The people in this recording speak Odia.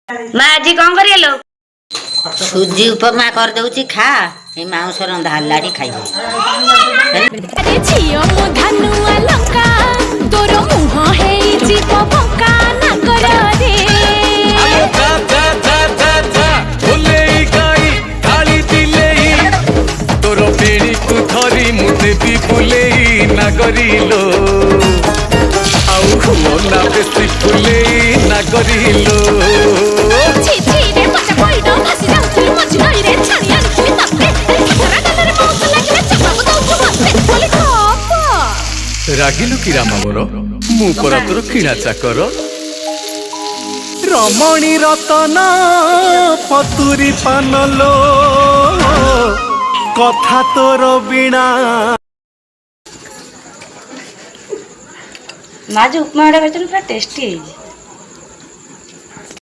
ମା ଆଜି କଣ କରିଗଲ? ସୁଜି ଉପମା କରିଦଉଛି ଖା। ଏ ମାଉଁସ ରନ୍ଧା ହେଲାଣି ଖାଇବ। ଝିଅ ମୋ ଧାନୁଆ ଲଙ୍କା ତୋର ମୁହଁ ହେଇଯିବ ପକା ନାକରରେ ତୋର ବେଣୀକୁ ଧରି ମୁଁ ଦେବି ବୁଲେଇ ନାଗରିଲୋ ଆଉ ହୁଅ ନା ବେଶୀ ଫୁଲେଇ ନାଗରିଲୋ ଝିଝିରେ ପଚା ପଇଡ ଭାସି ଯାଉଥିଲି ମଝି ନଈରେ ଛାଣି ଆଣିଥିଲି ତତେ ଖତରା ଡାଲରେ ମଉସ ଲାଗିଲା ଚାପାକୁ ଦଉଛୁ ମତେ ବୋଲି ଖପ ରାଗିଲୁ କି ରାମା ମୋର ମୁଁ ପରା ତୋର କିଣା ଚାକର ରମଣୀ ରତନ ପତୁରୀ ପାନଲୋ କଥା ତୋର ବିଣା ମା ଯୋଉ ଉପମା ଟା କରିଛନ୍ତି ପୁରା ଟେଷ୍ଟି ହେଇଛି।